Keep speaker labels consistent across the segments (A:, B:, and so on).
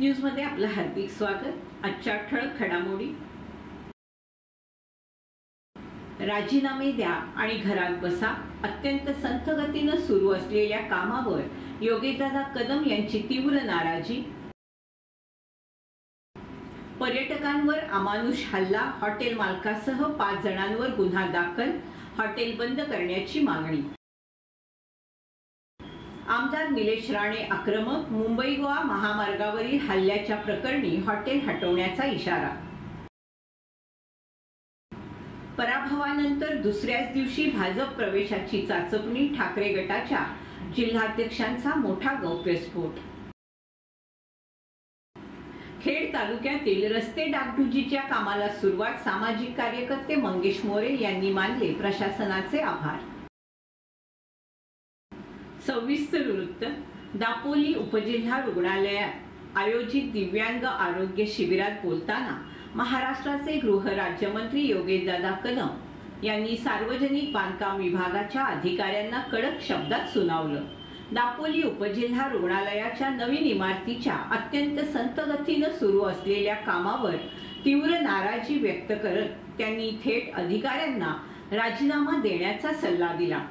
A: News मध्ये आपलं हार्दिक स्वागत। आजच्या ठळक घडामोडी। राजीनामे द्या आणि घरात बसा। अत्यंत संथ गतीने सुरू असलेल्या कामावर योगेशदादा कदम यांची तीव्र नाराजी। पर्यटकांवर अमानुष हल्ला, हॉटेल मालकासह 5 जणांवर गुन्हा दाखल, हॉटेल बंद करण्याची मागणी। आमदार निलेश राणे आक्रमक, मुंबई गोवा महामार्गावरील हल्ल्याच्या प्रकरणी हॉटेल हटवण्याचा इशारा। पराभवानंतर दुसऱ्याच दिवशी भाजप प्रवेशाची चाचपणी, ठाकरे गटाच्या जिल्हाध्यक्षांचा मोठा गौप्यस्फोट। खेड तालुक्यातील रस्ते डागडुजीच्या कामाला सुरुवात, सामाजिक कार्यकर्ते मंगेश मोरे यांनी मानले प्रशासनाचे आभार। सविस्तर वृत्त। दापोली उपजिल्हा रुग्णालयात आयोजित दिव्यांग आरोग्य शिबिरात बोलताना महाराष्ट्राचे गृह राज्यमंत्री योगेशदादा कदम यांनी सार्वजनिक बांधकाम विभागाच्या अधिकाऱ्यांना कडक शब्दात सुनावलं। दापोली उपजिल्हा रुग्णालयाच्या नवीन इमारतीच्या अत्यंत संथ गतीने सुरू असलेल्या कामावर तीव्र नाराजी व्यक्त करत त्यांनी थेट अधिकाऱ्यांना राजीनामा देण्याचा सल्ला दिला।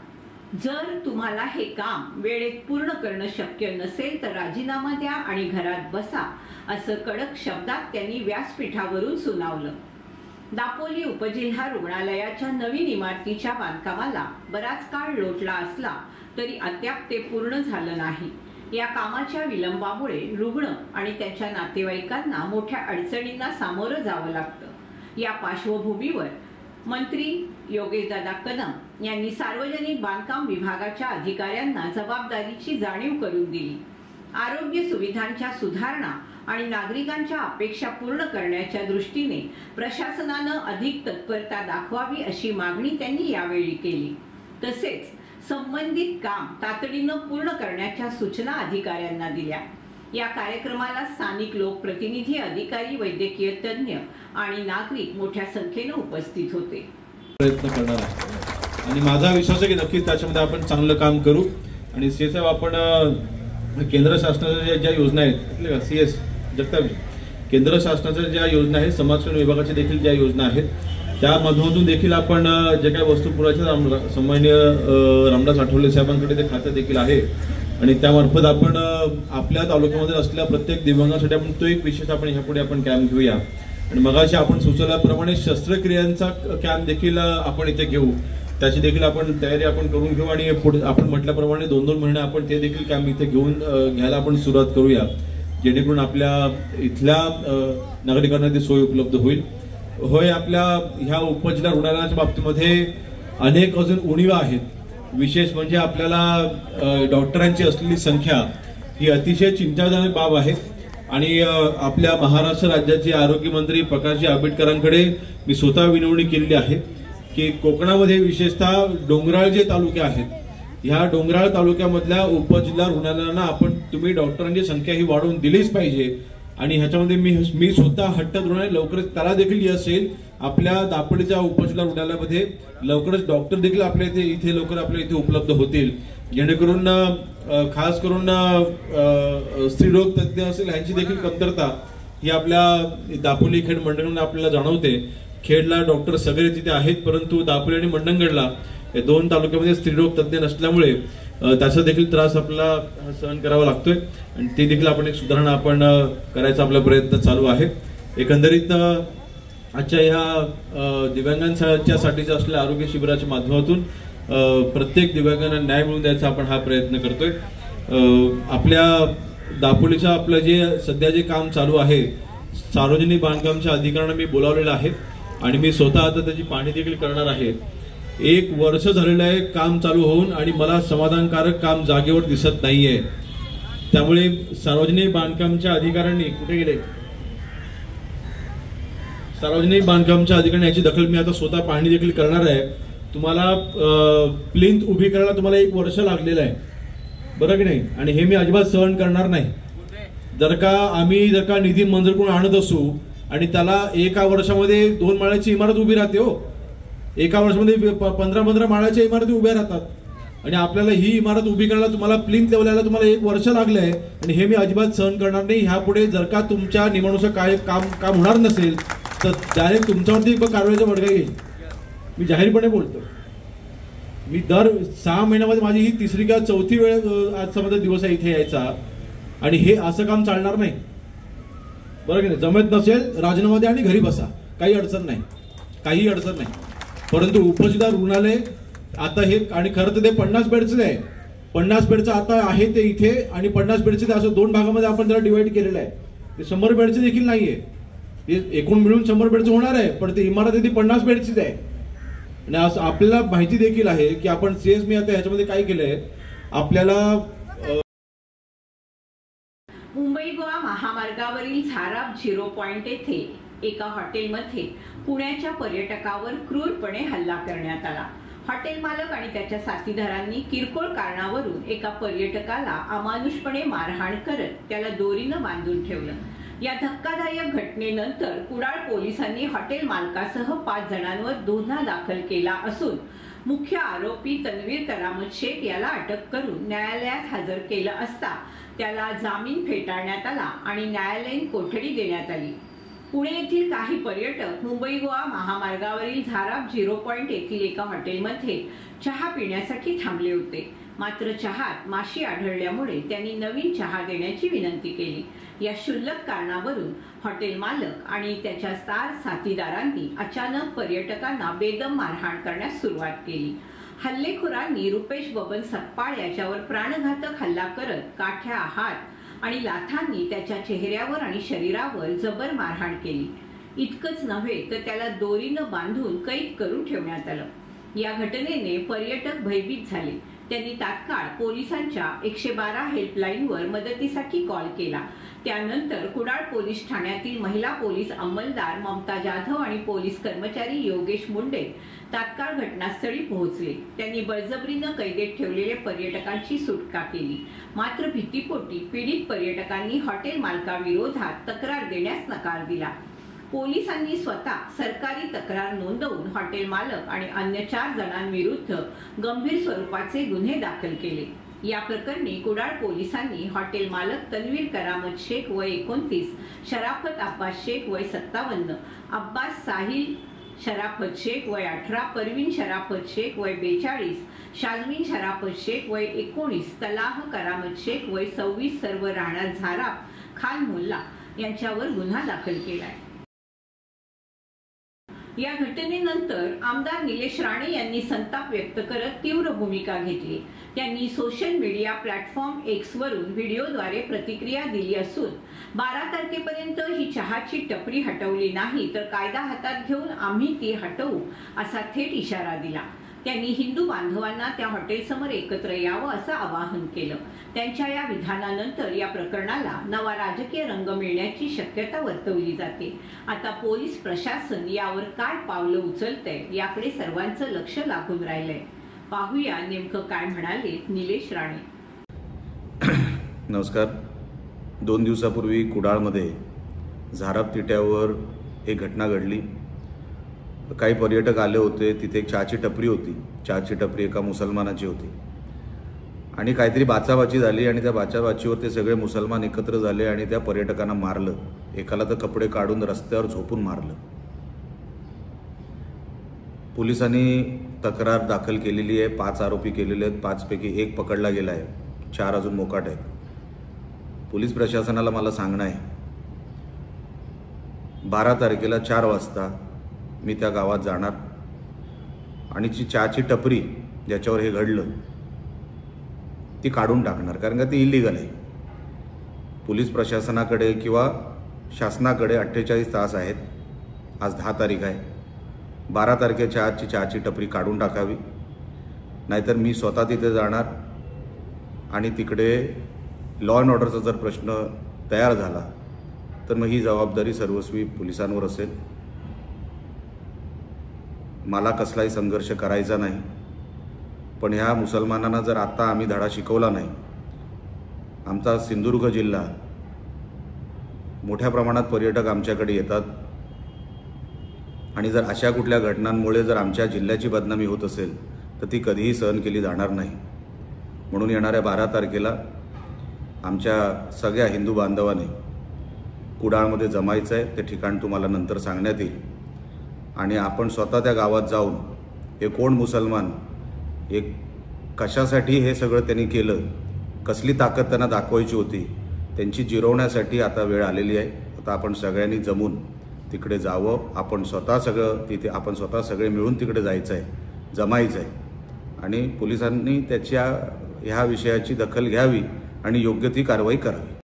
A: जर तुम्हाला हे काम वेळेत पूर्ण करणं शक्य नसेल तर राजीनामा द्या आणि घरात बसा, असं कडक शब्दात त्यांनी व्यासपीठावरून सुनावलं। दापोली उपजिल्हा रुग्णालयाच्या नवीन इमारतीच्या बांधकामाला बराच काळ लोटला असला तरी अद्याप ते पूर्ण झालं नाही। या कामाच्या विलंबामुळे रुग्ण आणि त्यांच्या नातेवाईकांना मोठ्या अडचणींना सामोरं जावं लागतं। या पार्श्वभूमीवर मंत्री योगेशदादा कदम यांनी सार्वजनिक बांधकाम विभागाच्या अधिकाऱ्यांना जबाबदारीची जाणीव करून दिली। आरोग्य सुविधांच्या सुधारणा आणि नागरिकांच्या अपेक्षा पूर्ण करण्याच्या दृष्टीने प्रशासनाने अधिक तत्परता दाखवावी अशी मागणी त्यांनी यावेळी केली। तसेच संबंधित काम तातडीने पूर्ण करण्याच्या सूचना अधिकाऱ्यांना दिल्या। या कार्यक्रमाला स्थानिक लोकप्रतिनिधी, अधिकारी, वैद्यकीय तज्ञ आणि नागरिक मोठ्या संख्येने उपस्थित होते।
B: प्रयत्न करणार आहे आणि माझा विश्वास आहे की नक्कीच त्याच्यामध्ये आपण चांगलं काम करू। आणि सीएस आपण केंद्र शासनाच्या ज्या योजना आहेत, सीएस जगताप केंद्र शासनाच्या ज्या योजना आहेत, समाज कल्याण विभागाच्या देखील ज्या योजना आहेत, त्यामधून देखील आपण जे काही वस्तू पुरवठ्याचे सन्माननीय रामदास आठवले साहेबांकडे ते खातं देखील आहे आणि त्यामार्फत आपण आपल्या तालुक्यामध्ये असलेल्या प्रत्येक दिव्यांगांसाठी आपण तो एक विशेष आपण ह्यापुढे आपण कॅम्प घेऊया। आणि मगाशी आपण सुचवल्याप्रमाणे शस्त्रक्रियांचा कॅम्प देखील आपण इथे घेऊ, त्याची देखील आपण तयारी आपण करून घेऊ आणि पुढे आपण म्हटल्याप्रमाणे 2-2 महिने आपण ते देखील कॅम्प इथे घेऊन घ्यायला आपण सुरुवात करूया, जेणेकरून आपल्या इथल्या नागरिकांना ती सोय उपलब्ध होईल। होय, आपल्या ह्या उपजिल्हा रुग्णालयाच्या बाबतीमध्ये अनेक अजून उणीवा आहेत। विशेष म्हणजे आपल्याला डॉक्टरांची असलेली संख्या ही अतिशय चिंताजनक बाब आहे आणि आपल्या महाराष्ट्र राज्याचे आरोग्य मंत्री प्रकाशजी आंबेडकरांकडे मी स्वतः विनवणी केलेली आहे की कोकणामध्ये विशेषतः डोंगराळ जे तालुके आहेत, ह्या डोंगराळ तालुक्यामधल्या उपजिल्हा रुग्णालयांना तुम्ही डॉक्टरांची संख्या ही वाढवून दिलीच पाहिजे। आणि ह्याच्यामध्ये मी स्वतः हट्ट धरून लवकरच त्याला देखील यश येईल। आपल्या दापोलीच्या उपजिल्हा रुग्णालयामध्ये लवकरच डॉक्टर देखील आपल्या इथे लवकर आपल्या इथे उपलब्ध होतील, जेणेकरून खास करून स्त्रीरोग तज्ञ असेल ह्यांची देखील कमतरता ही आपल्या दापोली खेड मंडणगड आपल्याला जाणवते। खेडला डॉक्टर सगळे तिथे आहेत, परंतु दापोली आणि मंडणगडला या 2 तालुक्यामध्ये स्त्रीरोग तज्ञ नसल्यामुळे त्याचा देखील त्रास आपल्याला सहन करावा लागतोय आणि ते देखील आपण एक सुधारणा आपण करायचा आपला प्रयत्न चालू आहे। एकंदरीत आजच्या ह्या दिव्यांगांच्या साठीच्या असलेल्या आरोग्य शिबिराच्या माध्यमातून प्रत्येक दिव्यांगांना न्याय मिळवून द्यायचा आपण हा प्रयत्न करतोय। आपल्या दापोलीचं आपलं जे सध्या जे काम चालू आहे, सार्वजनिक बांधकामच्या अधिकाऱ्यांना मी बोलावलेलं आहे आणि मी स्वतः आता त्याची पाहणी देखील करणार आहे। 1 वर्ष झालेलं आहे काम चालू होऊन आणि मला समाधानकारक काम जागेवर दिसत नाहीये। त्यामुळे सार्वजनिक बांधकामच्या अधिकाऱ्यांनी कुठे गेले, सार्वजनिक बांधकामच्या अधिकाऱ्यांनी याची दखल मी आता स्वतः पाहणी देखील करणार आहे। तुम्हाला प्लिंथ उभी करायला तुम्हाला 1 वर्ष लागलेलं आहे, बरं की नाही? आणि हे मी अजिबात सहन करणार नाही। जर का निधी मंजूर करून आणत असू आणि त्याला 1 वर्षामध्ये 2 माळ्याची इमारत उभी राहते, हो 1 वर्षामध्ये 15-15 माळ्याच्या इमारती उभ्या राहतात आणि आपल्याला ही इमारत उभी करायला तुम्हाला प्लिंथ लेवलला तुम्हाला 1 वर्ष लागले आहे आणि हे मी अजिबात सहन करणार नाही। ह्यापुढे जर का तुमच्या नियमानुसार काय काम होणार नसेल तर डायरेक्ट तुमच्यावरती कारवाईचा बडगा येईल। मी जाहीरपणे बोलतो। मी दर 6 महिन्यामध्ये माझी ही 3री किंवा 4थी वेळ आज समजा दिवस आहे इथे यायचा आणि हे असं काम चालणार नाही, बरं की नाही? जमत नसेल राजीनामा द्या आणि घरी बसा, काही अडचण नाही, काही अडचण नाही। परंतु उपजिल्हा रुग्णालय आता हे आणि खरं तर ते 50 बेडचं आहे, 50 बेडचं आता आहे ते इथे आणि 50 बेडचे असं 2 भागामध्ये आपण त्याला डिवाइड केलेलं आहे। ते 100 बेडचे देखील नाहीये, ते एकूण मिळून 100 बेडचं होणार आहे, पण ते इमारत ती 50 बेडचीच आहे। आणि असं आपल्याला माहिती देखील आहे की आपण सीएस मी आता ह्याच्यामध्ये काय केलंय, आपल्याला
A: मुंबई गोवा महामार्गावरील झाराप 0 पॉइंट येथे एका हॉटेलमध्ये पुण्याच्या पर्यटकावर क्रूरपणे हल्ला करण्यात आला। हॉटेल मालक आणि त्याच्या साथीदारांनी किरकोळ कारणावरून एका पर्यटकाला अमानुषपणे मारहाण करत त्याला दोरीनं बांधून ठेवलं। या धक्कादायक घटनेनंतर कुडाळ पोलिसांनी हॉटेल मालकासह 5 जणांवर गुन्हा दाखल केला असून मुख्य आरोपी तन्वीर करामत शेख याला अटक करून न्यायालयात हजर केलं असता त्याला जामीन फेटाळण्यात आला आणि न्यायालयीन कोठडी देण्यात आली। पुणे येथील काही पर्यटक मुंबई गोवा महामार्गावरील झाराप 0 पॉइंट येथील एका हॉटेलमध्ये चहा पिण्यासाठी थांबले होते, मात्र चहात माशी आढळल्यामुळे त्यांनी नवीन चहा देण्याची विनंती केली। या क्षुल्लक कारणावरून हॉटेल मालक आणि त्याच्या 4 साथीदारांनी अचानक पर्यटकांना बेदम मारहाण करण्यास सुरुवात केली। हल्लेखोरांनी रुपेश बबन सकपाळ याच्यावर प्राणघातक हल्ला करत काठ्या, हात आणि लाथांनी त्याच्या चेहऱ्यावर आणि शरीरावर जबर मारहाण केली। इतकंच नव्हे तर त्याला दोरीनं बांधून कैद करून ठेवण्यात आलं। या घटनेने पर्यटक भयभीत झाले। त्यांनी तात्काळ पोलिसांच्या 112 हेल्पलाईनवर मदतीसाठी कॉल केला। त्यानंतर कुडाळ पोलीस ठाण्यातील महिला पोलीस अंमलदार ममता जाधव आणि पोलीस कर्मचारी योगेश मुंडे तात्काळ घटनास्थळी पोहोचले। त्यांनी बळजबरीनं कैदेत ठेवलेल्या पर्यटकांची सुटका केली, मात्र भीतीपोटी पीडित पर्यटकांनी हॉटेल मालकाविरोधात तक्रार देण्यास नकार दिला। पोलिसांनी स्वतः सरकारी तक्रार नोंदवून हॉटेल मालक आणि अन्य 4 जणांविरुद्ध गंभीर स्वरूपाचे गुन्हे दाखल केले। या प्रकरणी कुडाळ पोलिसांनी हॉटेल मालक तन्वीर करामत शेख वय 29, शराफत अब्बास शेख वय 57, अब्बास साहिल शराफत शेख वय 18, परवीन शराफत शेख वय 42, शाजमीन शराफत शेख वय 19, तलाह करामत शेख वय 26 सर्व राहणार झाराप खान मुल्ला यांच्यावर गुन्हा दाखल केलाय। या घटनेनंतर आमदार निलेश राणे यांनी संताप व्यक्त करत तीव्र भूमिका घेतली। त्यांनी सोशल मीडिया प्लॅटफॉर्म X वरून व्हिडिओद्वारे प्रतिक्रिया दिली असून 12 तारखेपर्यंत ही चहाची टपरी हटवली नाही तर कायदा हातात घेऊन आम्ही ती हटवू असा थेट इशारा दिला। त्यांनी हिंदू बांधवांना त्या हॉटेलसमोर एकत्र यावं असं आवाहन केलं। त्यांच्या या विधानानंतर या प्रकरणाला नवा राजकीय रंग मिळण्याची शक्यता वर्तवली जाते। आता पोलीस प्रशासन यावर काय पावलं उचलतंय याकडे सर्वांचं लक्ष लागून राहिलंय। पाहूया नेमकं काय म्हणाले निलेश राणे।
C: नमस्कार। 2 दिवसापूर्वी कुडाळमध्ये झाराप तिट्यावर एक घटना घडली। काही पर्यटक आले होते, तिथे एक चहाची टपरी होती। चहाची टपरी एका मुसलमानाची होती आणि काहीतरी बाचाबाची झाली आणि त्या बाचाबाचीवर ते सगळे मुसलमान एकत्र झाले आणि त्या पर्यटकांना मारलं। एकाला तर कपडे काढून रस्त्यावर झोपून मारलं। पोलिसांनी तक्रार दाखल केलेली आहे। 5 आरोपी केलेले आहेत, 5 पैकी 1 पकडला गेला आहे, 4 अजून मोकाट आहेत। पोलीस प्रशासनाला मला सांगणं आहे 12 तारखेला 4 वाजता मी त्या गावात जाणार आणि जी चहाची टपरी ज्याच्यावर हे घडलं ती काढून टाकणार, कारण का ती इलिगल आहे। पोलीस प्रशासनाकडे किंवा शासनाकडे 48 तास आहेत। आज 10 तारीख आहे। 12 तारखेच्या आजची चहाची टपरी काढून टाकावी, नाहीतर मी स्वतः तिथे जाणार आणि तिकडे लॉ अँड ऑर्डरचा जर प्रश्न तयार झाला तर मग ही जबाबदारी सर्वस्वी पोलिसांवर असेल। मला कसलाही संघर्ष करायचा नाही, पण ह्या मुसलमानांना जर आता आम्ही धडा शिकवला नाही, आमचा सिंधुदुर्ग जिल्हा मोठ्या प्रमाणात पर्यटक आमच्याकडे येतात आणि जर अशा कुठल्या घटनांमुळे जर आमच्या जिल्ह्याची बदनामी होत असेल तर ती कधीही सहन केली जाणार नाही। म्हणून येणाऱ्या 12 तारखेला आमच्या सगळ्या हिंदू बांधवांनी कुडाळमध्ये जमायचं आहे. ते ठिकाण तुम्हाला नंतर सांगण्यात येईल आणि आपण स्वतः त्या गावात जाऊन हे कोण मुसलमान, एक कशासाठी हे सगळं त्यांनी केलं, कसली ताकद त्यांना दाखवायची होती, त्यांची जिरवण्यासाठी आता वेळ आलेली आहे. आता आपण सगळ्यांनी जमून तिकडे जावं. आपण स्वतः सगळे मिळून तिकडे जायचं आहे, जमायचं आहे आणि पोलिसांनी ह्या विषयाची दखल घ्यावी आणि योग्य ती कारवाई करावी.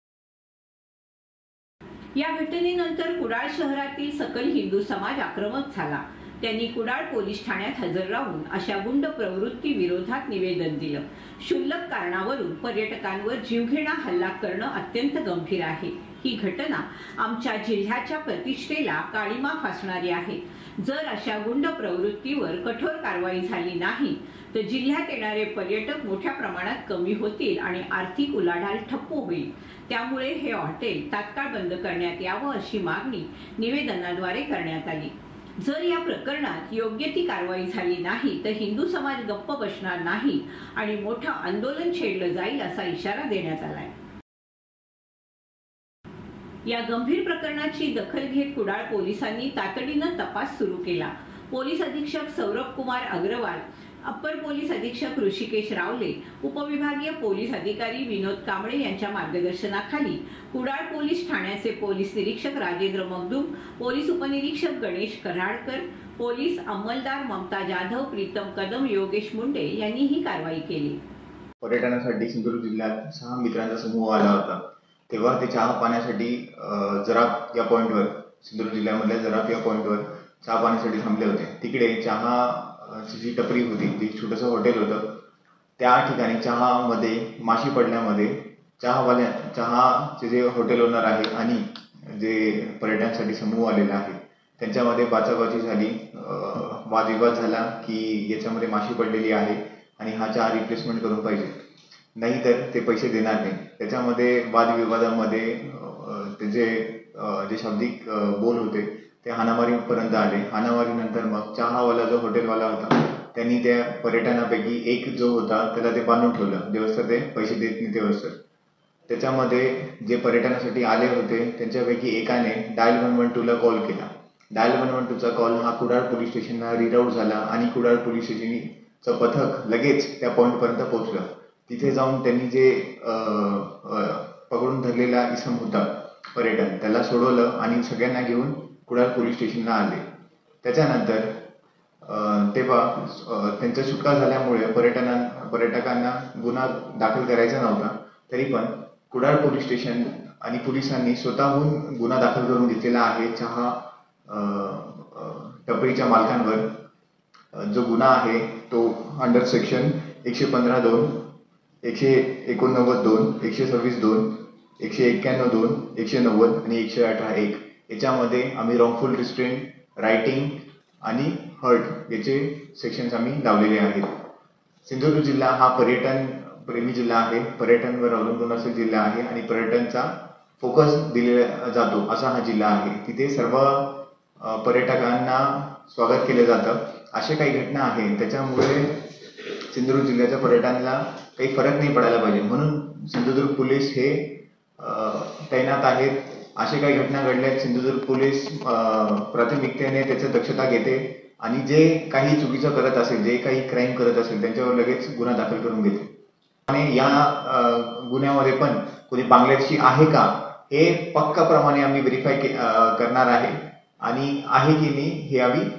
A: या घटनेनंतर कुडाळ शहरातील सकल हिंदू समाज आक्रमक झाला. त्यांनी कुडाळ पोलीस ठाण्यात हजर राहून अशा गुंड प्रवृत्ती विरोधात निवेदन दिलं. क्षुल्लक कारणावरून पर्यटकांवर जीवघेणा हल्ला करणं अत्यंत गंभीर आहे. ही घटना आमच्या जिल्ह्याच्या प्रतिष्ठेला काळिमा फासणारी आहे. जर अशा गुंड प्रवृत्तीवर कठोर कारवाई झाली नाही तर जिल्ह्यात येणारे पर्यटक मोठ्या प्रमाणात कमी होतील आणि आर्थिक उलाढाल ठप्प होईल. त्यामुळे हे हॉटेल तात्काळ बंद करण्यात यावं अशी मागणी निवेदनाद्वारे करण्यात आली. जर या प्रकरणात योग्य ती कारवाई झाली नाही तर हिंदू समाज गप्प बसणार नाही आणि मोठं आंदोलन छेडलं जाईल असा इशारा देण्यात आलाय. या गंभीर प्रकरणाची दखल घेत कुडाळ पोलिसांनी तातडीनं तपास सुरू केला. पोलीस अधीक्षक सौरभ कुमार अग्रवाल, अप्पर पोलीस अधीक्षक ऋषिकेश रावले, उपविभागीय पोलीस अधिकारी विनोद कांबळे यांच्या मार्गदर्शनाखाली कुडाळ पोलीस ठाण्याचे पोलीस निरीक्षक राजेंद्र मगदूम, पोलीस उपनिरीक्षक गणेश कराडकर, पोलीस अंमलदार ममता जाधव, प्रीतम कदम, योगेश मुंडे यांनी ही कारवाई केली.
D: पर्यटनासाठी सिंधुदुर्ग जिल्ह्यात 6 मित्रांचा समूह आला होता. तेव्हा ते चहा पाण्यासाठी जराप या पॉइंटवर, सिंधुदुर्ग जिल्ह्यामधल्या जराप या पॉइंटवर चहा पाण्यासाठी थांबले होते. तिकडे चहाची जी टपरी होती, जी छोटंसं हॉटेल होतं, त्या ठिकाणी चहामध्ये माशी पडल्यामध्ये चहाचे जे हॉटेल ओनर आहे आणि जे पर्यटनासाठी समूह आलेला आहे त्यांच्यामध्ये बाचाबाची झाली. वादविवाद झाला की याच्यामध्ये माशी पडलेली आहे आणि हा चहा रिप्लेसमेंट करून पाहिजे, नाही तर ते पैसे देणार नाही. त्याच्यामध्ये वादविवादामध्ये त्याचे जे शाब्दिक बोल होते ते हाणामारीपर्यंत आले. हाणामारीनंतर मग चहावाला जो हॉटेलवाला होता त्यांनी त्या पर्यटनापैकी एक जो होता त्याला ते बांधून ठेवलं, जेव्हा ते पैसे देत नाही तेव्हा. त्याच्यामध्ये जे पर्यटनासाठी आले होते त्यांच्यापैकी एकाने डायल 112ला कॉल केला. डायल 112चा कॉल हा कुडाळ पोलीस स्टेशनला रीडाऊट झाला आणि कुडाळ पोलीस स्टेशनचं पथक लगेच त्या पॉईंटपर्यंत पोहोचलं. तिथे जाऊन त्यांनी जे पकडून धरलेला इसम होता पर्यटन, त्याला सोडवलं आणि सगळ्यांना घेऊन कुडाळ पोलीस स्टेशनला आले. त्याच्यानंतर तेव्हा त्यांचा सुटका झाल्यामुळे पर्यटकांना गुन्हा दाखल करायचा नव्हता, तरी पण कुडाळ पोलीस स्टेशन आणि पोलिसांनी स्वतःहून गुन्हा दाखल करून घेतलेला आहे. चहा टपरीच्या मालकांवर जो गुन्हा आहे तो अंडर सेक्शन 115(2), 189(2), 126(2), 191(2), 190 आणि 118(1) याच्यामध्ये आम्ही रॉंगफुल रिस्ट्रेंट, रायटिंग आणि हर्ट याचे सेक्शन्स आम्ही लावलेले आहेत. सिंधुदुर्ग जिल्हा हा पर्यटन प्रेमी जिल्हा आहे, पर्यटनवर अवलंबून असा जिल्हा आहे आणि पर्यटनचा फोकस दिला जातो असा हा जिल्हा आहे. तिथे सर्व पर्यटकांना स्वागत केलं जातं. असे काही घटना आहेत त्याच्यामुळे सिंधुदुर्ग जिल्ह्याच्या पर्यटनाला काही फरक नाही पडायला पाहिजे, म्हणून सिंधुदुर्ग पोलीस हे तैनात आहेत. असे काही घटना घडल्यात सिंधुदुर्ग पोलीस प्राथमिकतेने त्याची दक्षता घेते आणि जे काही चुकीचं करत असेल, जे काही क्राईम करत असेल त्यांच्यावर लगेच गुन्हा दाखल करून घेते. आणि या गुन्ह्यामध्ये पण कोणी बांगलादेशी आहे का हे पक्काप्रमाणे आम्ही व्हेरीफाय करणार आहे आणि आहे की नाही हे आम्ही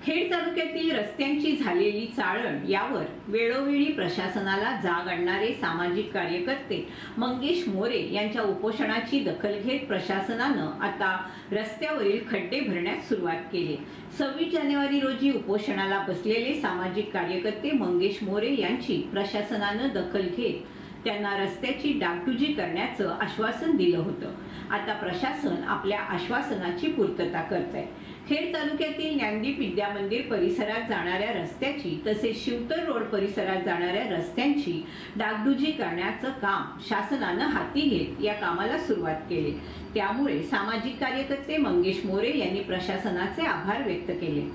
A: खेड तालुक्यातील रस्त्यांची झालेली चाळण यावर वेळोवेळी प्रशासनाला जाग आणणारे सामाजिक कार्यकर्ते मंगेश मोरे यांच्या उपोषणाची दखल घेत प्रशासनानं आता रस्त्यावरील खड्डे भरण्यास सुरुवात केली. 26 जानेवारी रोजी उपोषणाला बसलेले सामाजिक कार्यकर्ते मंगेश मोरे यांची प्रशासनानं दखल घेत त्यांना रस्त्याची डागडुजी करण्याचं आश्वासन दिलं होतं. आता प्रशासन आपल्या आश्वासनाची पूर्तता करत आहे. खेड तालुक्यातील ज्ञानदीप विद्या मंदिर परिसरात जाणाऱ्या रस्त्याची तसेच शिवतर रोड परिसरात जाणाऱ्या रस्त्यांची डागडुजी करण्याचं काम शासनानं हाती घेत या कामाला सुरुवात केली. त्यामुळे सामाजिक कार्यकर्ते मंगेश मोरे यांनी प्रशासनाचे आभार व्यक्त केले.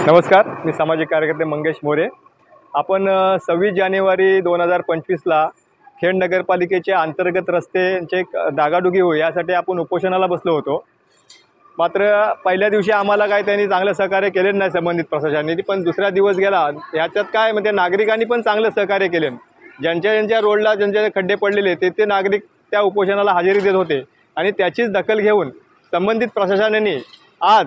E: नमस्कार, मी सामाजिक कार्यकर्ते मंगेश मोरे। आपण 26 जानेवारी 2025ला खेड नगरपालिकेच्या अंतर्गत रस्त्यांचे डागाडुगी होईल यासाठी आपण उपोषणाला बसलो होतो। मात्र पहिल्या दिवशी आम्हाला काय त्यांनी चांगलं सहकार्य केले नाही संबंधित प्रशासनाने, पण दुसरा दिवस गेला याच्यात काय म्हणजे नागरिकांनी पण चांगलं सहकार्य केले। ज्यांच्या रोडला ज्यांचे खड्डे पडलेले ते नागरिक त्या उपोषणाला हजेरी देत होते आणि त्याचीच दखल घेऊन संबंधित प्रशासनाने आज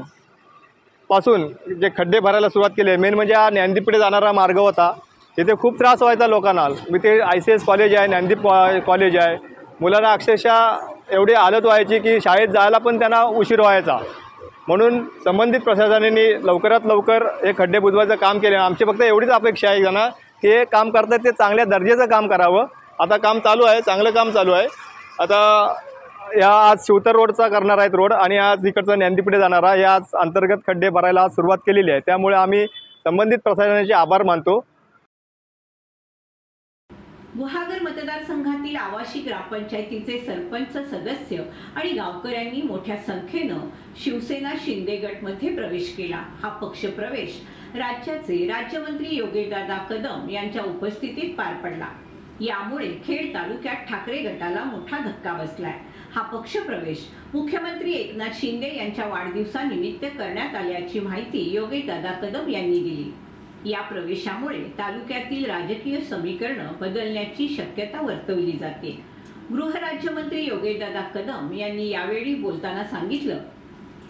E: पासून जे खड्डे भरायला सुरुवात केली। मेन म्हणजे हा ज्ञानदीपकडे जाणारा मार्ग होता, तिथे खूप त्रास व्हायचा लोकांना। मी ते ICS कॉलेज आहे, ज्ञानदीप कॉलेज आहे, मुलांना अक्षरशः एवढी हालत व्हायची की शाळेत जायला पण त्यांना उशीर व्हायचा। म्हणून संबंधित प्रशासनाने लवकरात लवकर हे खड्डे बुजवायचं काम केले। आमची फक्त एवढीच अपेक्षा आहे त्यांना की हे काम करतात ते चांगल्या दर्जाचं काम करावं। आता काम चालू आहे, चांगलं काम चालू आहे। आता या आज शिवतर रोडचा करणार आहेत रोड आणि आज इकडचा ज्ञानदीपकडे जाणारा या आज अंतर्गत खड्डे भरायला आज सुरुवात केलेली आहे। त्यामुळे आम्ही संबंधित प्रशासनाचे आभार मानतो।
A: गुहागर मतदारसंघातील आवाशी ग्रामपंचायतीचे सरपंच सदस्य आणि गावकऱ्यांनी मोठ्या संख्येनं शिवसेना शिंदे गटमध्ये प्रवेश केला। हा पक्ष प्रवेश राज्याचे राज्यमंत्री योगेशदादा कदम यांच्या उपस्थितीत पार पडला। यामुळे खेड तालुक्यात ठाकरे गटाला मोठा धक्का बसलाय। हा पक्ष प्रवेश मुख्यमंत्री एकनाथ शिंदे यांच्या वाढदिवसानिमित्त करण्यात आल्याची माहिती योगेशदादा कदम यांनी दिली। या प्रवेशामुळे तालुक्यातील राजकीय समीकरण बदलण्याची शक्यता वर्तवली जाते। गृहराज्यमंत्री योगेशदादा कदम यांनी यावेळी बोलताना सांगितलं,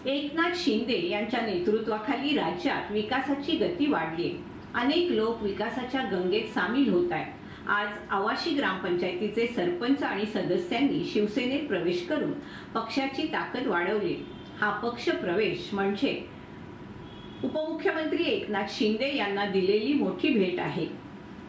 A: एकनाथ शिंदे यांच्या नेतृत्वाखाली राज्यात विकासाची गती वाढली। अनेक लोक विकासाच्या गंगेत सामील होत आहेत। आज आवाशी ग्रामपंचायतीचे सरपंच आणि सदस्यांनी शिवसेनेत प्रवेश करून पक्षाची ताकद वाढवली। हा पक्ष प्रवेश म्हणजे उपमुख्यमंत्री एकनाथ शिंदे यांना दिलेली मोठी भेट आहे।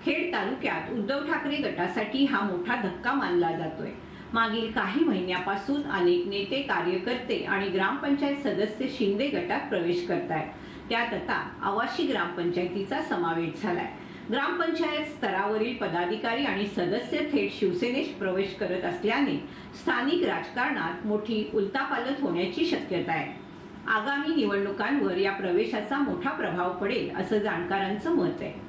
A: खेड तालुक्यात उद्धव ठाकरे गटासाठी हा मोठा धक्का मानला जातोय। मागील काही महिन्यापासून अनेक नेते, कार्यकर्ते आणि ग्रामपंचायत सदस्य शिंदे गटात प्रवेश करतायत। त्यात आता आवाशी ग्रामपंचायतीचा समावेश झालाय। ग्रामपंचायत स्तरावरील पदाधिकारी आणि सदस्य थेट शिवसेनेत प्रवेश करत असल्याने स्थानिक राजकारणात मोठी उलथापालथ होण्याची शक्यता आहे। आगामी निवडणुकांवर या प्रवेशाचा मोठा प्रभाव पडेल असं जाणकारांचं मत आहे।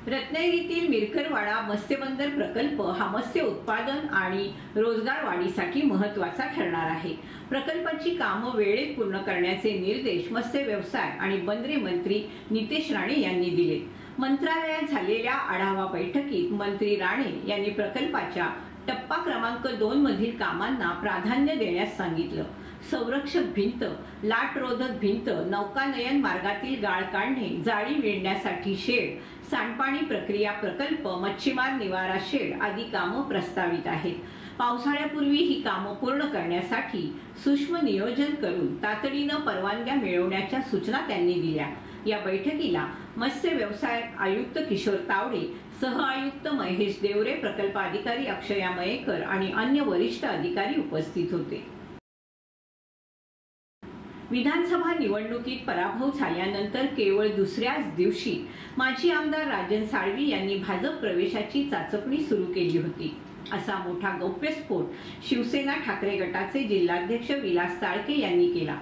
A: रत्नागिरीतील मिरकरवाडा मत्स्यबंदर प्रकल्प हा मत्स्य उत्पादन आणि रोजगार वाढीसाठी महत्त्वाचा ठरणार आहे। प्रकल्पाची कामं वेळेत पूर्ण करण्याचे निर्देश मत्स्य व्यवसाय आणि बंदरे मंत्री नितेश राणे यांनी दिले। मंत्रालयात झालेल्या आढावा बैठकीत मंत्री राणे यांनी प्रकल्पाच्या टप्पा क्रमांक 2 मधील कामांना प्राधान्य देण्यास सांगितलं। संरक्षक भिंत, लाटरोधक भिंत, नौकानयन मार्गातील गाळ काढणे, जाळी विणण्यासाठी शेड, सांडपाणी प्रक्रिया प्रकल्प, मच्छीमार निवारा शेड आदी कामं प्रस्तावित आहेत। पावसाळ्यापूर्वी ही कामं पूर्ण करण्यासाठी सूक्ष्म नियोजन करून तातडीनं परवानग्या मिळवण्याच्या सूचना त्यांनी दिल्या। या बैठकीला मत्स्य व्यवसाय आयुक्त किशोर तावडे, सह आयुक्त महेश देवरे, प्रकल्प अधिकारी अक्षया मयेकर आणि अन्य वरिष्ठ अधिकारी उपस्थित होते। विधानसभा निवडणुकीत पराभव झाल्यानंतर केवळ दुसऱ्याच दिवशी माजी आमदार राजन साळवी यांनी भाजप प्रवेशाची चाचपणी सुरू केली होती। असा मोठा गौप्यस्फोट शिवसेना ठाकरे गटाचे जिल्हाध्यक्ष विलास चाळके यांनी केला।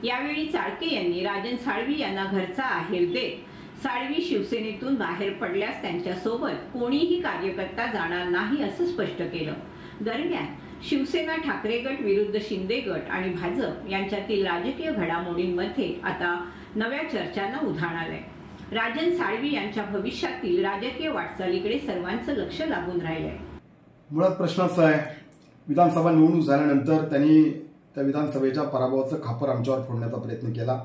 A: यावेळी चाळके यांनी राजन साळवी यांना घरचा आहेर देत साळवी शिवसेनेतून बाहेर पडल्यास त्यांच्यासोबत कोणीही कार्यकर्ता जाणार नाही असं स्पष्ट केलं। दरम्यान शिवसेना ठाकरे गट विरुद्ध शिंदे गट आणि भाजप यांच्यातील राजकीय घडामोडींमध्ये आता नव्या चर्चांना उधाण आलंय। राजन साळवी यांच्या भविष्यातील राजकीय वाटचालीकडे सर्वांचं लक्ष लागून राहिलंय।
F: मुळात प्रश्न असा आहे, विधानसभा निवडणूक झाल्यानंतर त्यांनी त्या विधानसभेच्या पराभवाचं खापर आमच्यावर फोडण्याचा प्रयत्न केला।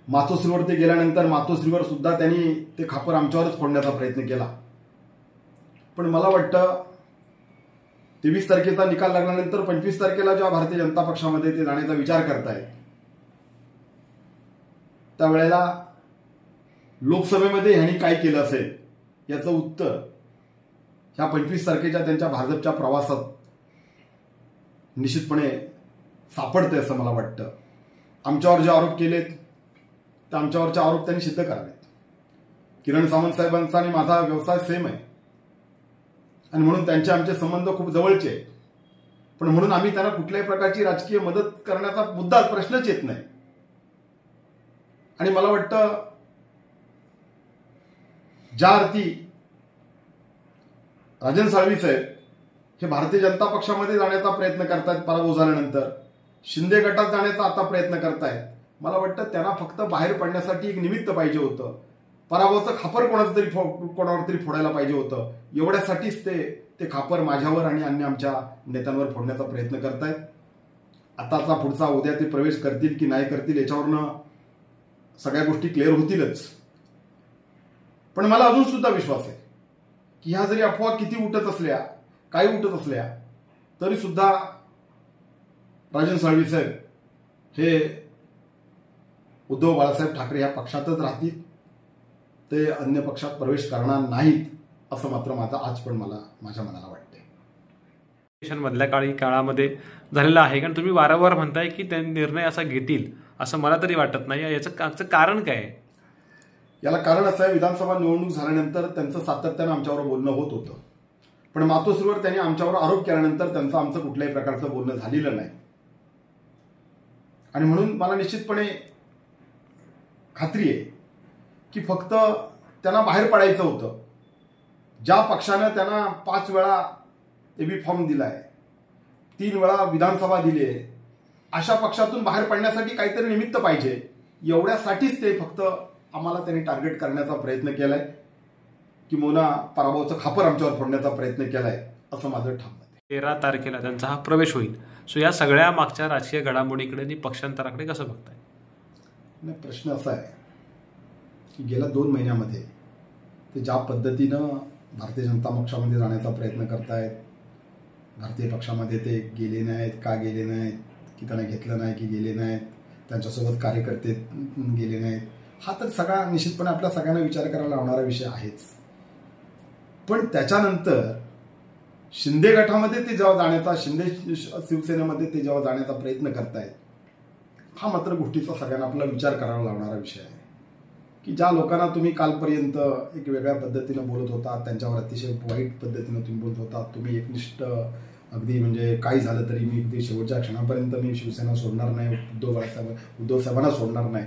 F: मातोश्रीवर ते गेल्यानंतर मातोश्रीवर सुद्धा त्यांनी ते खापर आमच्यावरच फोडण्याचा प्रयत्न केला। पण मला वाटतं 23 तारखेचा निकाल लागल्यानंतर 25 तारखेला जेव्हा भारतीय जनता पक्षामध्ये ते जाण्याचा विचार करतायत, त्यावेळेला लोकसभेमध्ये ह्यांनी काय केलं असेल याचं उत्तर ह्या 25 तारखेच्या त्यांच्या भाजपच्या प्रवासात निश्चितपणे सापडते असं मला वाटतं। आमच्यावर जे आरोप केलेत तर आमच्यावरचे आरोप त्यांनी सिद्ध करावेत। किरण सावंत साहेबांचा आणि माझा व्यवसाय सेम आहे आणि म्हणून त्यांचे आमचे संबंध खूप जवळचे आहेत, पण म्हणून आम्ही त्यांना कुठल्याही प्रकारची राजकीय मदत करण्याचा मुद्दा प्रश्नच येत नाही। आणि मला वाटतं ज्या अर्थी राजन साळवी साहेब हे भारतीय जनता पक्षामध्ये जाण्याचा प्रयत्न करतायत पराभव झाल्यानंतर, शिंदे गटात जाण्याचा आता प्रयत्न करतायत, मला वाटतं त्यांना फक्त बाहेर पडण्यासाठी एक निमित्त पाहिजे होतं. पराभवाचं खापर कोणावर तरी फोडायला पाहिजे होतं. एवढ्यासाठीच ते खापर माझ्यावर आणि अन्य आमच्या नेत्यांवर फोडण्याचा प्रयत्न करतायत. आताचा पुढचा उद्या ते प्रवेश करतील की नाही करतील याच्यावरनं सगळ्या गोष्टी क्लिअर होतीलच. पण मला अजून सुद्धा विश्वास आहे की ह्या जरी अफवा किती उठत असल्या, काही उठत असल्या, तरी सुद्धा राजन साळवी साहेब हे उद्धव बाळासाहेब ठाकरे या पक्षातच राहतील, ते अन्य पक्षात प्रवेश करणार नाहीत असं मात्र माझ्या मनाला वाटते.
G: मधल्या काळामध्ये झालेला आहे, कारण तुम्ही वारंवार म्हणताय की ते निर्णय असा घेतील असं मला तरी वाटत नाही. याचं कारण काय आहे?
F: याला कारण असं आहे, विधानसभा निवडणूक झाल्यानंतर त्यांचं सातत्यानं आमच्यावर बोलणं होत होतं, पण मातोश्रीवर त्यांनी आमच्यावर आरोप केल्यानंतर त्यांचं आमचं कुठल्याही प्रकारचं बोलणं झालेलं नाही. आणि म्हणून मला निश्चितपणे खात्री आहे की फक्त त्यांना बाहेर पडायचं होतं. ज्या पक्षानं त्यांना 5 वेळा एबी फॉर्म दिलाय, 3 वेळा विधानसभा दिली आहे, अशा पक्षातून बाहेर पडण्यासाठी काहीतरी निमित्त पाहिजे. एवढ्यासाठीच ते फक्त आम्हाला त्यांनी टार्गेट करण्याचा प्रयत्न केलाय, की मोना पराभवाचं खापर आमच्यावर फोडण्याचा प्रयत्न केलाय, असं माझं ठाम आहे.
G: 13 तारखेला त्यांचा हा प्रवेश होईल. सो या सगळ्या मागच्या राजकीय घडामोडीकडे आणि पक्षांतराकडे कसं बघताय?
F: नाही, प्रश्न असा आहे की गेल्या 2 महिन्यामध्ये ते ज्या पद्धतीनं भारतीय जनता पक्षामध्ये जाण्याचा प्रयत्न करतायत, भारतीय पक्षामध्ये ते गेले नाहीत का गेले नाहीत, की त्यांना घेतलं नाही की गेले नाहीत, त्यांच्यासोबत कार्यकर्ते गेले नाहीत, हा तर सगळा निश्चितपणे आपल्या सगळ्यांना विचार करायला लावणारा विषय आहेच. पण त्याच्यानंतर शिंदे गटामध्ये ते जेव्हा जाण्याचा, शिंदे शिवसेनेमध्ये ते जेव्हा जाण्याचा प्रयत्न करतायत, हा मात्र गोष्टीचा सगळ्यांना आपला विचार करायला लावणारा विषय आहे. की ज्या लोकांना तुम्ही कालपर्यंत एक वेगळ्या पद्धतीनं बोलत होता, त्यांच्यावर अतिशय वाईट पद्धतीनं तुम्ही बोलत होता, तुम्ही एकनिष्ठ अगदी म्हणजे काही झालं तरी मी अगदी शेवटच्या क्षणापर्यंत मी शिवसेना सोडणार नाही, उद्धव साहेबांना सोडणार नाही,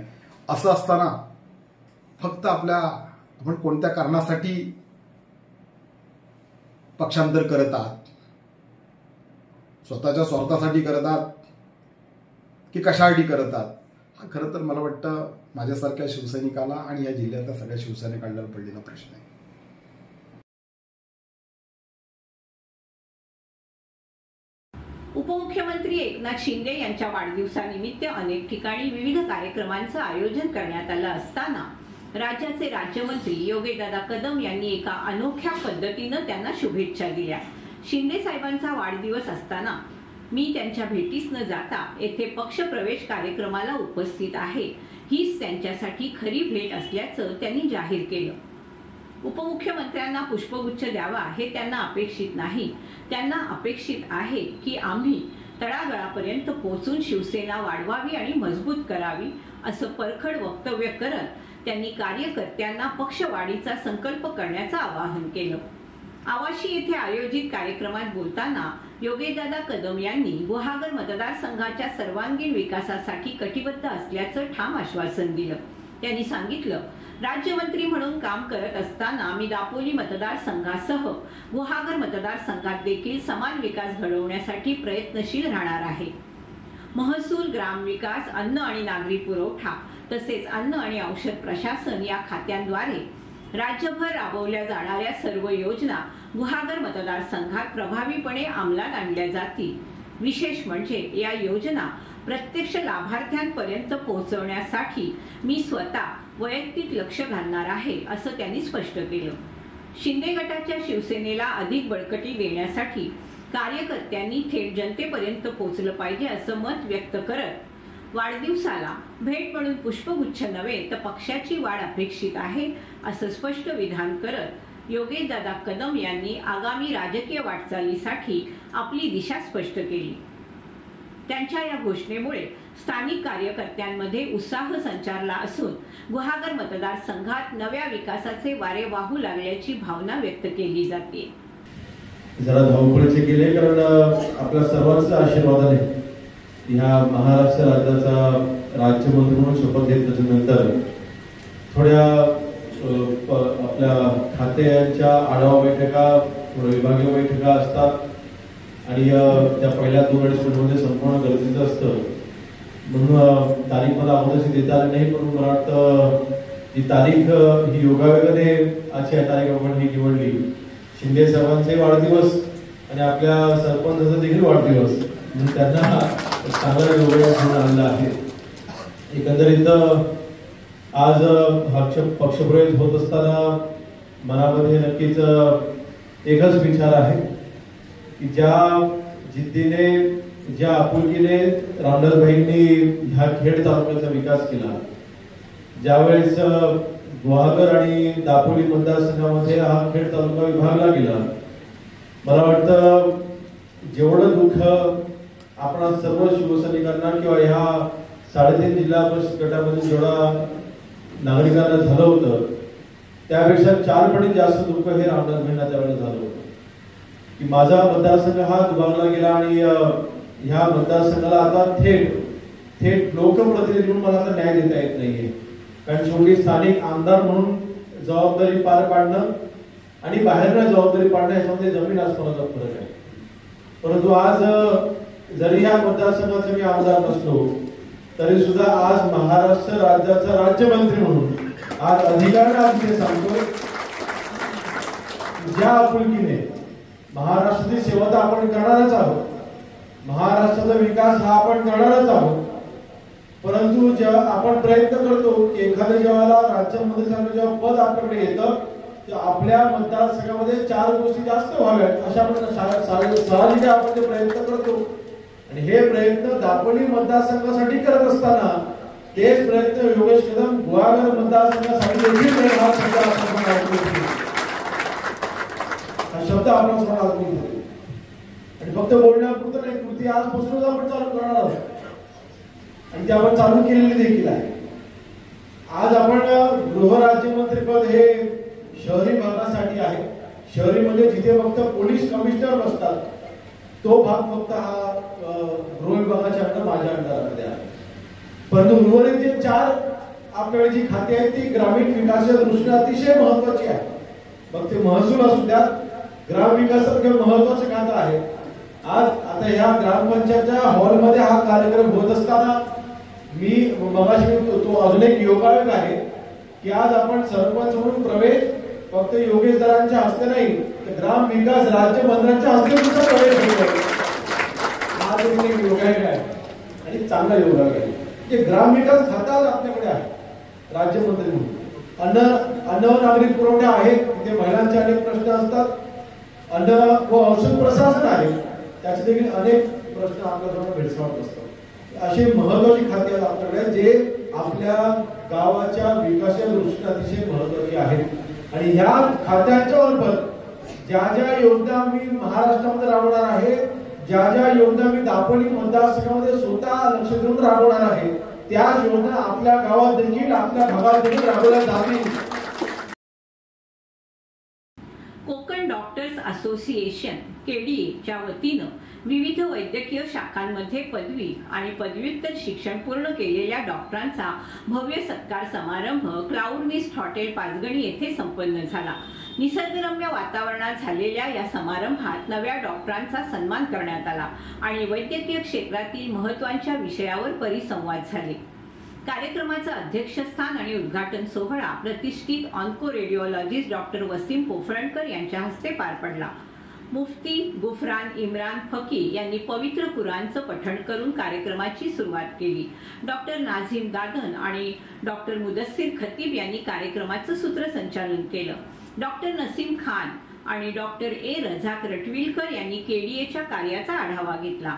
F: असं असताना फक्त आपण कोणत्या कारणासाठी पक्षांतर करत आहात, स्वतःच्या स्वार्थासाठी करत आहात की कशासाठी करत आहात, हा खरं तर मला वाटतं माझ्यासारख्या शिवसैनिकाला आणि या जिल्ह्यातल्या सगळ्या शिवसैनिकांना पडलेला प्रश्न आहे.
A: उपमुख्यमंत्री एकनाथ शिंदे यांच्या वाढदिवसानिमित्त अनेक ठिकाणी विविध कार्यक्रमांचं आयोजन करण्यात आलं असताना राज्याचे राज्यमंत्री योगेशदादा कदम यांनी एका अनोख्या पद्धतीनं त्यांना शुभेच्छा दिल्या. शिंदे साहेबांचा वाढदिवस असताना मी त्यांच्या भेटीस न जाता येथे पक्षप्रवेश कार्यक्रमाला उपस्थित आहे, हीच त्यांच्यासाठी खरी भेट असल्याचं त्यांनी जाहीर केलं. उपमुख्यमंत्र्यांना पुष्पगुच्छ द्यावा हे त्यांना अपेक्षित नाही, त्यांना अपेक्षित आहे की आम्ही तळागाळापर्यंत पोहोचून शिवसेना वाढवावी आणि मजबूत करावी, असं परखड वक्तव्य करत त्यांनी कार्यकर्त्यांना पक्षवाढीचा संकल्प करण्याचं आवाहन केलं. आवाशी येथे आयोजित कार्यक्रमात बोलताना योगेशदादा कदम यांनी गुहागर मतदारसंघाच्या सर्वांगीण विकासासाठी कटिबद्ध असल्याचं ठाम आश्वासन दिलं. त्यांनी सांगितलं, राज्यमंत्री म्हणून काम करत असताना मी दापोली मतदारसंघासह गुहागर मतदारसंघात देखील समान विकास घडवण्यासाठी प्रयत्नशील राहणार आहे. महसूल, ग्रामविकास, अन्न आणि नागरी पुरवठा तसेच अन्न आणि औषध प्रशासन या खात्यांद्वारे राज्यभर राबवल्या जाणाऱ्या सर्व योजना गुहागर मतदारसंघात प्रभावीपणे अंमलात आणल्या जातील. विशेष म्हणजे या योजना प्रत्यक्ष लाभार्थ्यांपर्यंत पोहोचवण्यासाठी मी स्वतः वैयक्तिक लक्ष घालणार आहे, असं त्यांनी स्पष्ट केलं. शिंदे गटाच्या शिवसेनेला अधिक बळकटी देण्यासाठी कार्यकर्त्यांनी थेट जनतेपर्यंत पोहोचलं पाहिजे असं मत व्यक्त करत वाढदिवसाला भेट म्हणून पुष्पगुच्छ नव्हे तर पक्षाची वाढ अपेक्षित आहे असं स्पष्ट विधान करत योगेशदादा कदम यांनी आगामी राजकीय वाटचालीसाठी आपली दिशा स्पष्ट केली. त्यांच्या या घोषणेमुळे स्थानिक कार्यकर्त्यांमध्ये उत्साह संचारला असून गुहागर मतदारसंघात नव्या विकासाचे वारे वाहू लागल्याची भावना व्यक्त केली जाते.
H: जरा धावपळीचे केले, कारण आपल्या सर्वांचा आशीर्वाद आहे
B: ह्या महाराष्ट्र राज्याचा राज्यमंत्री म्हणून शपथ घेतल्यानंतर थोड्या आपल्या खात्यांच्या आढावा बैठका, थोड्या विभागीय बैठका असतात आणि त्या पहिल्या 2-2.5 मिनिटांमध्ये संपूर्ण गरजेचं असतं. म्हणून तारीख मला अगोदरची देता आली नाही, पण मला वाटतं ही तारीख ही योगायोगाने आजची तारीख आपण ही निवडली. शिंदे साहेबांचे वाढदिवस आणि आपल्या सरपंचाचा देखील वाढदिवस, म्हणून त्यांना चांगला योगायोग घेऊन आलेला आहे. एकंदरीत आज पक्षप्रवेश होत असताना मनामध्ये नक्कीच एकच विचार आहे की ज्या जिद्दीने, ज्या आपुलकीने रामदासभाईंनी ह्या खेड तालुक्याचा विकास केला, ज्यावेळेस गुहागर आणि दापोली मतदारसंघामध्ये हा खेड तालुका विभागला गेला, मला वाटतं जेवढं दुःख आपण सर्व शिवसैनिकांना किंवा ह्या 3.5 जिल्हा परिषद गटामध्ये जेवढा नागरिकांना झालं होतं, त्यापेक्षा 4 पटीने जास्त दुःख हे रामदासभाईंना त्यावेळेस झालं होतं की माझा मतदारसंघ हा विभागला गेला आणि ह्या मतदारसंघाला आता थेट लोकप्रतिनिधी म्हणून मला आता न्याय देता येत नाहीये. कारण शेवटी स्थानिक आमदार म्हणून जबाबदारी पार पाडणं आणि बाहेरनं जबाबदारी पाडणं याच्यामध्ये जमीन आसमानाचा फरक आहे. परंतु आज जरी या मतदारसंघाचा मी आमदार नसलो तरी सुद्धा आज महाराष्ट्र राज्याचा राज्यमंत्री म्हणून आज अधिकाऱ्यांना आज ते सांगतो, ज्या आपुलकीने महाराष्ट्राची सेवा तर आपण करणारच आहोत, महाराष्ट्राचा विकास हा आपण करणारच आहोत, परंतु जेव्हा आपण प्रयत्न करतो की एखाद्या जेव्हा राज्यमंत्र्यांचं जेव्हा पद आपल्याकडे येतं तेव्हा आपल्या मतदारसंघामध्ये 4 गोष्टी जास्त व्हाव्यात अशा आपण साहजिक आपण ते प्रयत्न करतो. आणि हे प्रयत्न दापोली मतदारसंघासाठी करत असताना तेच प्रयत्न योगेश कदम गुहागर मतदारसंघासाठी देखील हा शब्द आपण समोर ऐकून घेतो. आणि फक्त बोलण्यापुरतं नाही, कृती आजपासूनच आपण चालू करणार आहोत आणि ते आपण चालू केलेली देखील आहे. आज आपण गृहराज्यमंत्रीपद हे शहरी भागासाठी आहे. शहरी म्हणजे जिथे फक्त पोलीस कमिशनर बसतात तो भाग फक्त हा गृह विभागाच्या अंडर माझ्या अंडरामध्ये आहे. परंतु उर्वरित जे 4 आपल्याकडे जी खाती आहेत ती ग्रामीण विकासाच्या दृष्टीने अतिशय महत्वाची आहे. मग ते महसूल असू द्या, ग्राम विकासासारखं महत्वाचं खातं आहे. आज आता ह्या ग्रामपंचायतच्या हॉलमध्ये हा कार्यक्रम होत असताना मी मगाशी तो अजून एक योगायोग आहे की आज आपण सरपंच म्हणून प्रवेश फक्त योगेशदारांच्या हस्ते नाही तर ग्राम विकास राज्यमंत्र्यांच्या हस्ते सुद्धा प्रवेश होतो. हा देखील योगायोग आहे आणि चांगला योगायोग आहे. जे ग्राम विकास खाता आपल्याकडे आहे राज्यमंत्री म्हणून. अन्न व नागरिक पुरवठा आहे, तिथे महिलांचे अनेक प्रश्न असतात. अन्न व औषध प्रशासन आहे, त्याचे देखील अनेक प्रश्न आपल्यासमोर भेडसावत असतात. अशी महत्वाची खाती आहेत आपल्याकडे जे आपल्या गावाच्या विकासाच्या दृष्टीने अतिशय महत्वाची आहेत. आणि ह्या खात्यांच्या मार्फत ज्या ज्या योजना मी महाराष्ट्रामध्ये राबवणार आहे, ज्या ज्या योजना मी दापोली मतदारसंघामध्ये स्वतः लक्ष देऊन राबवणार आहे, त्या योजना आपल्या गावात देखील आपल्या भागात देखील राबवल्या जातील.
A: कोकण डॉक्टर्स असोसिएशन केडीएच्या वतीनं विविध वैद्यकीय शाखांमध्ये पदवी आणि पदव्युत्तर शिक्षण पूर्ण केलेल्या डॉक्टरांचा भव्य सत्कार समारंभ क्लाउडनिस्ट हॉटेल पाचगणी येथे संपन्न झाला. निसर्गरम्य वातावरणात झालेल्या या समारंभात नव्या डॉक्टरांचा सन्मान करण्यात आला आणि वैद्यकीय क्षेत्रातील महत्त्वाच्या विषयावर परिसंवाद झाले. कार्यक्रमाचं अध्यक्षस्थान आणि उद्घाटन सोहळा प्रतिष्ठित ऑन्को रेडिओलॉजिस्ट डॉक्टर वसीम पोफळणकर यांच्या हस्ते पार पडला. मुफ्ती गुफरान इम्रान फकी यांनी पवित्र कुराणचं पठण करून कार्यक्रमाची सुरुवात केली. डॉक्टर नाझीम दादन आणि डॉक्टर मुदस्सिर खतीब यांनी कार्यक्रमाचं सूत्रसंचालन केलं. डॉक्टर नसीम खान आणि डॉक्टर ए रझाक रटविलकर यांनी केडीएच्या कार्याचा आढावा घेतला.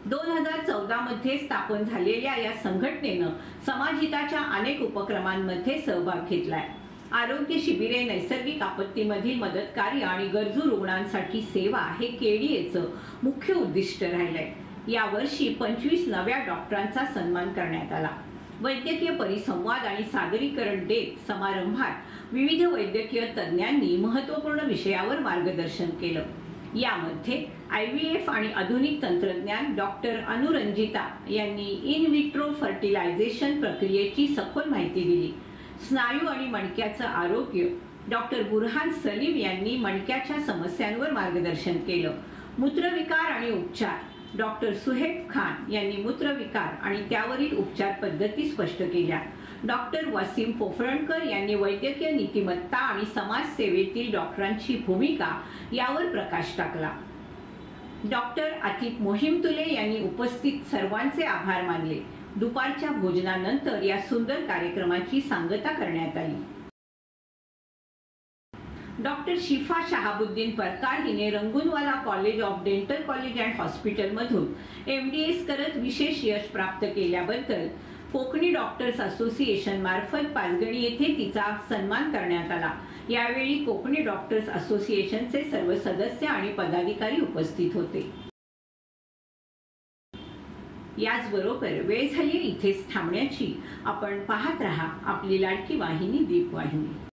A: 2014 मध्ये स्थापन झालेल्या या संघटनेनं समाजहिताच्या अनेक उपक्रमांमध्ये सहभाग घेतलाय. आरोग्य शिबिरे, नैसर्गिक आपत्तीमधील मदत कार्य आणि गरजू रुग्णांसाठी सेवा हे केडीएचं मुख्य उद्दिष्ट राहिलंय. यावर्षी 25 नव्या डॉक्टरांचा सन्मान करण्यात आला. वैद्यकीय परिसंवाद आणि सादरीकरण देत समारंभात विविध वैद्यकीय तज्ज्ञांनी महत्त्वपूर्ण विषयावर मार्गदर्शन केलं. यामध्ये IVF आणि आधुनिक तंत्रज्ञान डॉक्टर अनुरंजिता यांनी इन विट्रो फर्टिलायझेशन प्रक्रियेची सखोल माहिती दिली. स्नायू आणि मणक्याचं आरोग्य डॉक्टर बुरहान सलीम यांनी मणक्याच्या समस्यांवर मार्गदर्शन केलं. मूत्रविकार आणि उपचार डॉक्टर सुहेब खान यांनी मूत्रविकार आणि त्यावरील उपचार पद्धती स्पष्ट केल्या. डॉक्टर वसीम पोफळणकर यांनी वैद्यकीय नीतिमत्ता आणि समाजसेवेतील डॉक्टरांची भूमिका यावर प्रकाश टाकला. डॉक्टर आतिफ मोहिमतुले यांनी उपस्थित सर्वांचे आभार मानले. दुपारच्या भोजनानंतर या सुंदर कार्यक्रमाची सांगता करण्यात आली. डॉक्टर शिफा शहाबुद्दीन परकार हिने Rangoonwala college of dental college and hospital मधून MDS करत विशेष यश प्राप्त केल्याबद्दल कोकणी डॉक्टर्स असोसिएशन मार्फत पाचगणी येथे तिचा सन्मान करण्यात आला. यावेळी कोकणी डॉक्टर्स असोसिएशनचे सर्व सदस्य आणि पदाधिकारी उपस्थित होते. याचबरोबर वेळ झाली इथेच थांबण्याची. आपण पाहत रहा आपली लाडकी वाहिनी दीपवाहिनी.